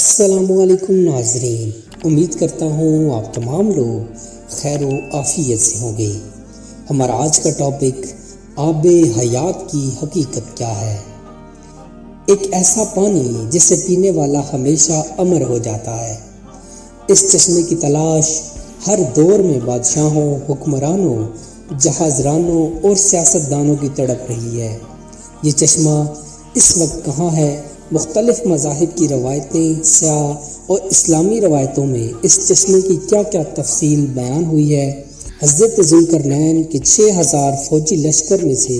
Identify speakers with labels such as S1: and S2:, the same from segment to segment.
S1: السلام علیکم ناظرین، امید کرتا ہوں آپ تمام لوگ خیر و عافیت سے ہوں گے۔ ہمارا آج کا ٹاپک آب حیات کی حقیقت کیا ہے۔ ایک ایسا پانی جسے پینے والا ہمیشہ امر ہو جاتا ہے۔ اس چشمے کی تلاش ہر دور میں بادشاہوں، حکمرانوں، جہاز رانوں اور سیاستدانوں کی تڑپ رہی ہے۔ یہ چشمہ اس وقت کہاں ہے؟ مختلف مذاہب کی روایتیں، سیاہ اور اسلامی روایتوں میں اس چشمے کی کیا کیا تفصیل بیان ہوئی ہے۔ حضرت ذوالقرنین کے 6000 فوجی لشکر میں سے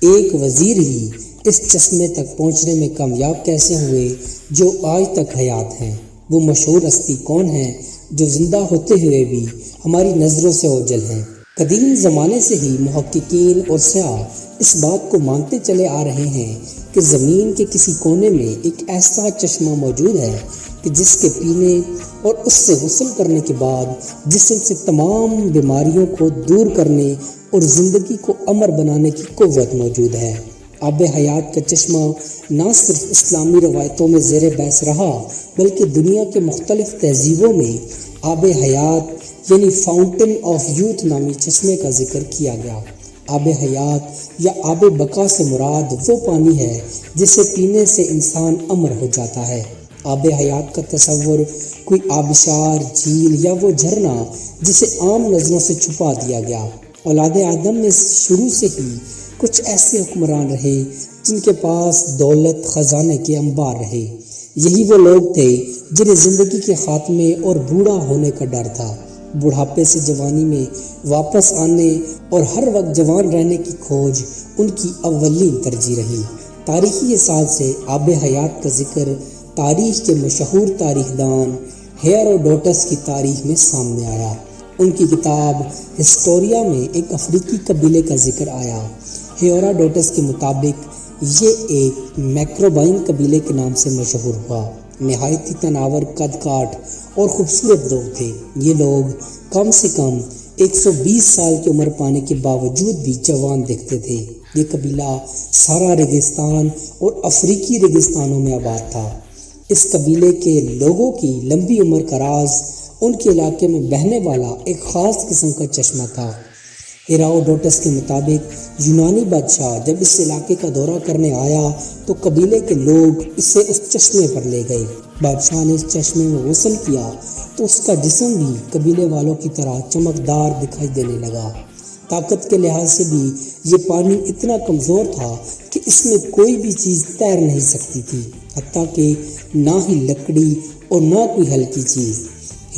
S1: ایک وزیر ہی اس چشمے تک پہنچنے میں کامیاب کیسے ہوئے جو آج تک حیات ہیں؟ وہ مشہور ہستی کون ہیں جو زندہ ہوتے ہوئے بھی ہماری نظروں سے اوجھل ہیں؟ قدیم زمانے سے ہی محققین اور سیاح اس بات کو مانتے چلے آ رہے ہیں کہ زمین کے کسی کونے میں ایک ایسا چشمہ موجود ہے کہ جس کے پینے اور اس سے غسل کرنے کے بعد جسم سے تمام بیماریوں کو دور کرنے اور زندگی کو امر بنانے کی قوت موجود ہے۔ آب حیات کا چشمہ نہ صرف اسلامی روایتوں میں زیر بحث رہا بلکہ دنیا کے مختلف تہذیبوں میں آب حیات یعنی فاؤنٹین آف یوتھ نامی چشمے کا ذکر کیا گیا۔ آب حیات یا آب بقا سے مراد وہ پانی ہے جسے پینے سے انسان امر ہو جاتا ہے۔ آب حیات کا تصور کوئی آبشار، جھیل یا وہ جھرنا جسے عام نظروں سے چھپا دیا گیا۔ اولاد آدم میں شروع سے ہی کچھ ایسے حکمران رہے جن کے پاس دولت، خزانے کے انبار رہے۔ یہی وہ لوگ تھے جنہیں زندگی کے خاتمے اور بوڑھا ہونے کا ڈر تھا۔ بڑھاپے سے جوانی میں واپس آنے اور ہر وقت جوان رہنے کی کھوج ان کی اولین ترجیح رہی۔ تاریخی حساب سے آب حیات کا ذکر تاریخ کے مشہور تاریخ دان ہیروڈوٹس کی تاریخ میں سامنے آیا۔ ان کی کتاب ہسٹوریا میں ایک افریقی قبیلے کا ذکر آیا۔ ہیروڈوٹس کے مطابق یہ ایک میکروبائن قبیلے کے نام سے مشہور ہوا۔ نہایت ہی تناور، قد کاٹ اور خوبصورت لوگ تھے۔ یہ لوگ کم سے کم 120 سال کی عمر پانے کے باوجود بھی جوان دکھتے تھے۔ یہ قبیلہ سارا ریگستان اور افریقی ریگستانوں میں آباد تھا۔ اس قبیلے کے لوگوں کی لمبی عمر کا راز ان کے علاقے میں بہنے والا ایک خاص قسم کا چشمہ تھا۔ ہیروڈوٹس کے مطابق یونانی بادشاہ جب اس علاقے کا دورہ کرنے آیا تو قبیلے کے لوگ اسے اس چشمے پر لے گئے۔ بادشاہ نے اس چشمے میں غسل کیا تو اس کا جسم بھی قبیلے والوں کی طرح چمکدار دکھائی دینے لگا۔ طاقت کے لحاظ سے بھی یہ پانی اتنا کمزور تھا کہ اس میں کوئی بھی چیز تیر نہیں سکتی تھی، حتیٰ کہ نہ ہی لکڑی اور نہ کوئی ہلکی چیز۔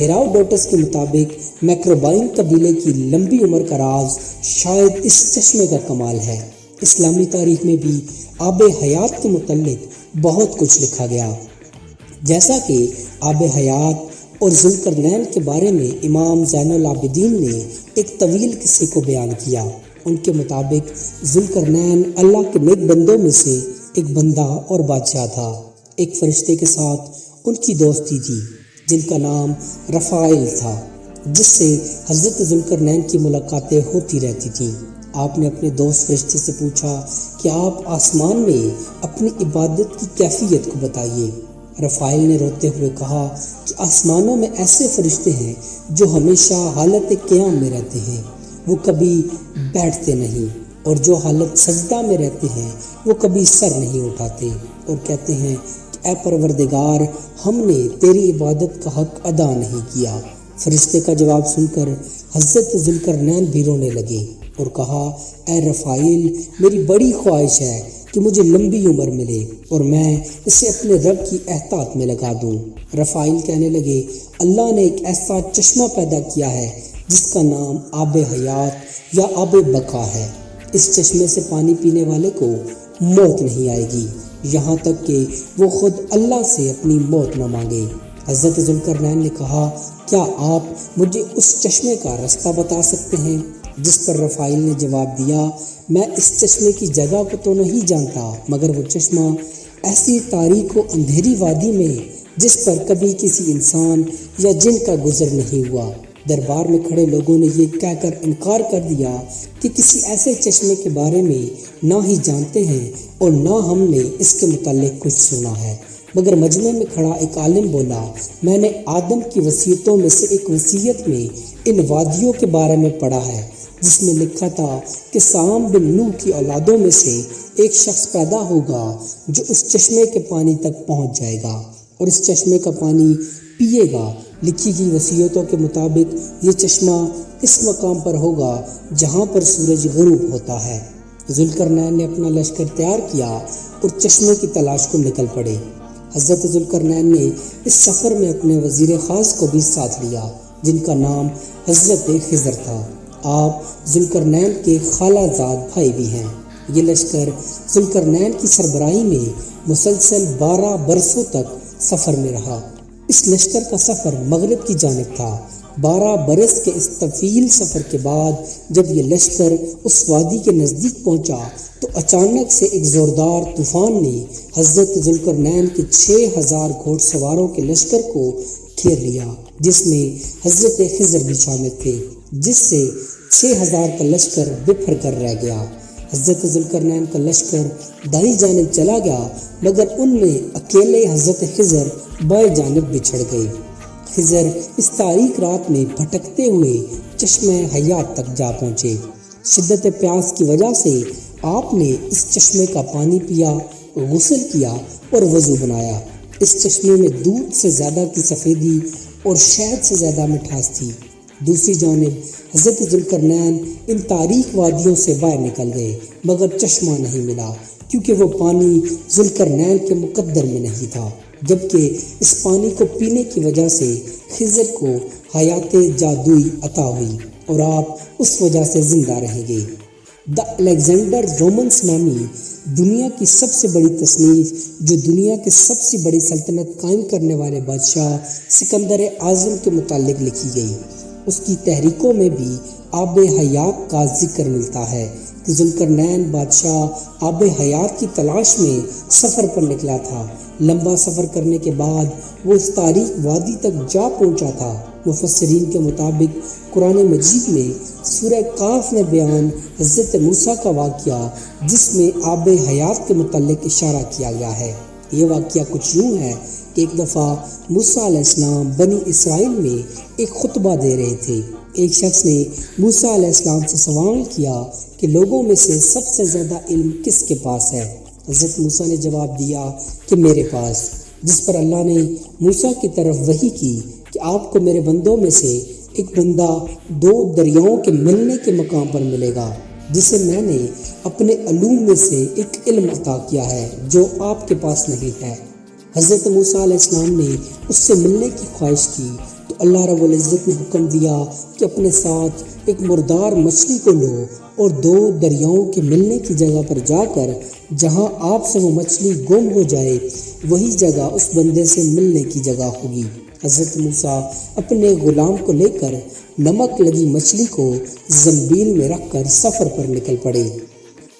S1: ہیروڈوٹس کے مطابق میکروبائن قبیلے کی لمبی عمر کا راز شاید اس چشمے کا کمال ہے۔ اسلامی تاریخ میں بھی آب حیات کے متعلق بہت کچھ لکھا گیا، جیسا کہ آب حیات اور ذوالقرنین کے بارے میں امام زین العابدین نے ایک طویل قصے کو بیان کیا۔ ان کے مطابق ذوالقرنین اللہ کے نیک بندوں میں سے ایک بندہ اور بادشاہ تھا۔ ایک فرشتے کے ساتھ ان کی دوستی تھی جن کا نام رفائیل تھا، جس سے حضرت ذوالقرنین کی ملاقاتیں ہوتی رہتی تھیں۔ آپ نے اپنے دوست فرشتے سے پوچھا کہ آپ آسمان میں اپنی عبادت کی کیفیت کو بتائیے۔ رفائیل نے روتے ہوئے کہا کہ آسمانوں میں ایسے فرشتے ہیں جو ہمیشہ حالت قیام میں رہتے ہیں، وہ کبھی بیٹھتے نہیں، اور جو حالت سجدہ میں رہتے ہیں وہ کبھی سر نہیں اٹھاتے اور کہتے ہیں کہ اے پروردگار، ہم نے تیری عبادت کا حق ادا نہیں کیا۔ فرشتے کا جواب سن کر حضرت ذوالقرنین بھی رونے لگے اور کہا، اے رفائیل، میری بڑی خواہش ہے کہ مجھے لمبی عمر ملے اور میں اسے اپنے رب کی اطاعت میں لگا دوں۔ رفائیل کہنے لگے، اللہ نے ایک ایسا چشمہ پیدا کیا ہے جس کا نام آب حیات یا آب بقا ہے۔ اس چشمے سے پانی پینے والے کو موت نہیں آئے گی یہاں تک کہ وہ خود اللہ سے اپنی موت نہ مانگے۔ حضرت ذوالقرنین نے کہا، کیا آپ مجھے اس چشمے کا رستہ بتا سکتے ہیں؟ جس پر رفائیل نے جواب دیا، میں اس چشمے کی جگہ کو تو نہیں جانتا، مگر وہ چشمہ ایسی تاریک و اندھیری وادی میں جس پر کبھی کسی انسان یا جن کا گزر نہیں ہوا۔ دربار میں کھڑے لوگوں نے یہ کہہ کر انکار کر دیا کہ کسی ایسے چشمے کے بارے میں نہ ہی جانتے ہیں اور نہ ہم نے اس کے متعلق کچھ سنا ہے۔ مگر مجمع میں کھڑا ایک عالم بولا، میں نے آدم کی وصیتوں میں سے ایک وصیت میں ان وادیوں کے بارے میں پڑھا ہے جس میں لکھا تھا کہ سام بن نوح کی اولادوں میں سے ایک شخص پیدا ہوگا جو اس چشمے کے پانی تک پہنچ جائے گا اور اس چشمے کا پانی پیے گا۔ لکھی گئی وصیتوں کے مطابق یہ چشمہ اس مقام پر ہوگا جہاں پر سورج غروب ہوتا ہے۔ ذوالقرنین نے اپنا لشکر تیار کیا اور چشمے کی تلاش کو نکل پڑے۔ حضرت ذوالقرنین نے اس سفر میں اپنے وزیر خاص کو بھی ساتھ لیا جن کا نام حضرت خضر تھا۔ آپ ذوالقرنین کے خالہ زاد بھائی بھی ہیں۔ یہ لشکر ذوالقرنین کی سربراہی میں مسلسل 12 برسوں تک سفر میں رہا۔ اس لشکر کا سفر مغرب کی جانب تھا۔ 12 برس کے اس طویل سفر کے بعد جب یہ لشکر اس وادی کے نزدیک پہنچا تو اچانک سے ایک زوردار طوفان نے حضرت ذوالقرنین کے 6000 گھوڑ سواروں کے لشکر کو گھیر لیا، جس میں حضرت خضر بھی شامل تھے، جس سے 6000 کا لشکر بکھر کر رہ گیا۔ حضرت ذوالقرنین کا لشکر دائیں جانب چلا گیا مگر ان میں اکیلے حضرت خضر بائیں جانب بچھڑ گئے۔ خضر اس تاریک رات میں بھٹکتے ہوئے چشمہ حیات تک جا پہنچے۔ شدت پیاس کی وجہ سے آپ نے اس چشمے کا پانی پیا، غسل کیا اور وضو بنایا۔ اس چشمے میں دودھ سے زیادہ کی سفیدی اور شہد سے زیادہ مٹھاس تھی۔ دوسری جانب حضرت ذوالقرنین ان تاریک وادیوں سے باہر نکل گئے مگر چشمہ نہیں ملا کیونکہ وہ پانی ذوالقرنین کے مقدر میں نہیں تھا، جبکہ اس پانی کو پینے کی وجہ سے خضر کو حیات جادوئی عطا ہوئی اور آپ اس وجہ سے زندہ رہیں گے۔ دا الیگزینڈر رومنس نامی دنیا کی سب سے بڑی تصنیف جو دنیا کے سب سے بڑی سلطنت قائم کرنے والے بادشاہ سکندر اعظم کے متعلق لکھی گئی، اس کی تحریکوں میں بھی آب حیات کا ذکر ملتا ہے کہ ذوالقرنین بادشاہ آب حیات کی تلاش میں سفر پر نکلا تھا۔ لمبا سفر کرنے کے بعد وہ اس تاریک وادی تک جا پہنچا تھا۔ مفسرین کے مطابق قرآن مجید میں سورہ کاف میں بیان حضرت موسیٰ کا واقعہ جس میں آب حیات کے متعلق اشارہ کیا گیا ہے۔ یہ واقعہ کچھ یوں ہے کہ ایک دفعہ موسیٰ علیہ السلام بنی اسرائیل میں ایک خطبہ دے رہے تھے۔ ایک شخص نے موسیٰ علیہ السلام سے سوال کیا کہ لوگوں میں سے سب سے زیادہ علم کس کے پاس ہے؟ حضرت موسیٰ نے جواب دیا کہ میرے پاس، جس پر اللہ نے موسیٰ کی طرف وحی کی کہ آپ کو میرے بندوں میں سے ایک بندہ 2 دریاؤں کے ملنے کے مقام پر ملے گا جسے میں نے اپنے علوم میں سے ایک علم عطا کیا ہے جو آپ کے پاس نہیں ہے۔ حضرت موسیٰ علیہ السلام نے اس سے ملنے کی خواہش کی تو اللہ رب العزت نے حکم دیا کہ اپنے ساتھ ایک مردار مچھلی کو لو اور 2 دریاؤں کے ملنے کی جگہ پر جا کر جہاں آپ سے وہ مچھلی گم ہو جائے وہی جگہ اس بندے سے ملنے کی جگہ ہوگی۔ حضرت موسیٰ اپنے غلام کو لے کر نمک لگی مچھلی کو زنبیل میں رکھ کر سفر پر نکل پڑے۔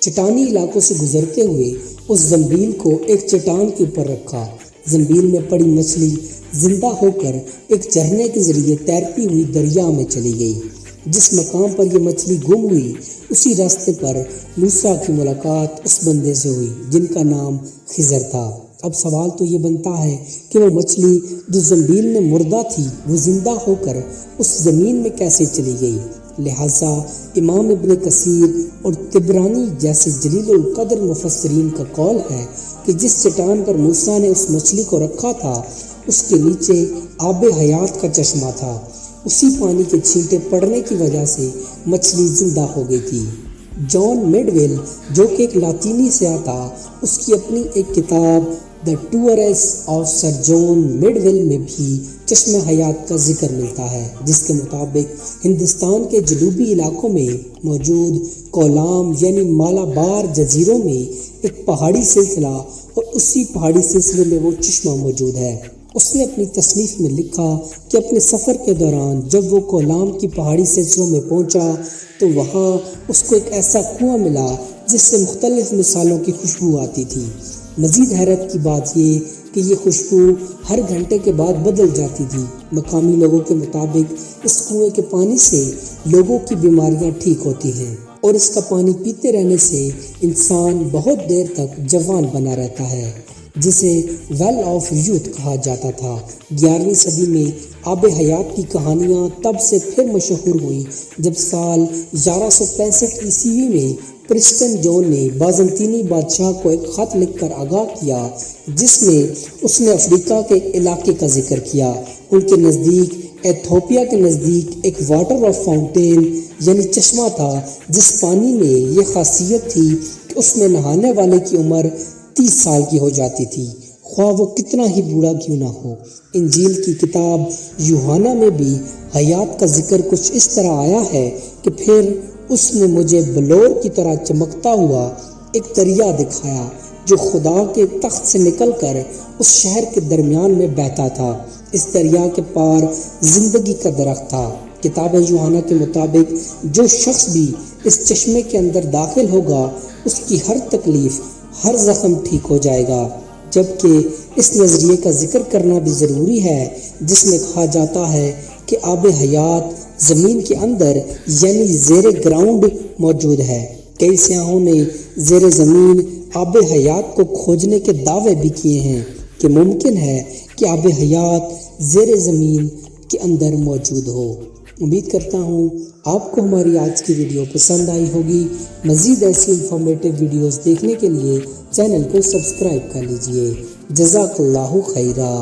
S1: چٹانی علاقوں سے گزرتے ہوئے اس زنبیل کو ایک چٹان کے اوپر رکھا۔ زنبیل میں پڑی مچھلی زندہ ہو کر ایک جھرنے کے ذریعے تیرتی ہوئی دریا میں چلی گئی۔ جس مقام پر یہ مچھلی گم ہوئی اسی راستے پر موسیٰ کی ملاقات اس بندے سے ہوئی جن کا نام خضر تھا۔ اب سوال تو یہ بنتا ہے کہ وہ مچھلی جو زنبیل میں مردہ تھی وہ زندہ ہو کر اس زمین میں کیسے چلی گئی؟ لہٰذا امام ابن کثیر اور طبرانی جیسے جلیل القدر مفسرین کا قول ہے کہ جس چٹان پر موسیٰ نے اس مچھلی کو رکھا تھا اس کے نیچے آب حیات کا چشمہ تھا، اسی پانی کے چھینٹے پڑنے کی وجہ سے مچھلی زندہ ہو گئی تھی۔ جان میڈویل جو کہ ایک لاطینی سیاح تھا، اس کی اپنی ایک کتاب دا ٹورس آف سر جان میڈویل میں بھی چشمہ حیات کا ذکر ملتا ہے، جس کے مطابق ہندوستان کے جنوبی علاقوں میں موجود کولام یعنی مالابار جزیروں میں ایک پہاڑی سلسلہ اور اسی پہاڑی سلسلے میں وہ چشمہ موجود ہے۔ اس نے اپنی تصنیف میں لکھا کہ اپنے سفر کے دوران جب وہ کولام کی پہاڑی سلسلوں میں پہنچا تو وہاں اس کو ایک ایسا کنواں ملا جس سے مختلف مثالوں کی خوشبو آتی تھی۔ مزید حیرت کی بات یہ کہ یہ خوشبو ہر گھنٹے کے بعد بدل جاتی تھی۔ مقامی لوگوں کے مطابق اس کنویں کے پانی سے لوگوں کی بیماریاں ٹھیک ہوتی ہیں اور اس کا پانی پیتے رہنے سے انسان بہت دیر تک جوان بنا رہتا ہے۔ جسے ویل آف یوتھ کہا جاتا تھا۔ 11ویں صدی میں آب حیات کی کہانیاں تب سے پھر مشہور ہوئی جب سال 1165 عیسوی میں پرسٹن جون نے بازنطینی بادشاہ کو ایک خط لکھ کر آگاہ کیا جس میں اس نے افریقہ کے علاقے کا ذکر کیا۔ ان کے نزدیک ایتھوپیا کے نزدیک ایک واٹر آف فاؤنٹین یعنی چشمہ تھا جس پانی میں یہ خاصیت تھی کہ اس میں نہانے والے کی عمر 30 سال کی ہو جاتی تھی، خواہ وہ کتنا ہی بوڑھا کیوں نہ ہو۔ انجیل کی کتاب یوحنا میں بھی حیات کا ذکر کچھ اس طرح آیا ہے کہ پھر اس نے مجھے بلور کی طرح چمکتا ہوا ایک دریا دکھایا جو خدا کے تخت سے نکل کر اس شہر کے درمیان میں بہتا تھا۔ اس دریا کے پار زندگی کا درخت تھا۔ کتاب یوحنا کے مطابق جو شخص بھی اس چشمے کے اندر داخل ہوگا اس کی ہر تکلیف، ہر زخم ٹھیک ہو جائے گا۔ جبکہ اس نظریے کا ذکر کرنا بھی ضروری ہے جس میں کہا جاتا ہے کہ آب حیات زمین کے اندر یعنی زیر گراؤنڈ موجود ہے۔ کئی سیاحوں نے زیر زمین آب حیات کو کھوجنے کے دعوے بھی کیے ہیں کہ ممکن ہے کہ آب حیات زیر زمین کے اندر موجود ہو۔ امید کرتا ہوں آپ کو ہماری آج کی ویڈیو پسند آئی ہوگی۔ مزید ایسی انفارمیٹیو ویڈیوز دیکھنے کے لیے چینل کو سبسکرائب کر لیجئے۔ جزاک اللہ خیرہ۔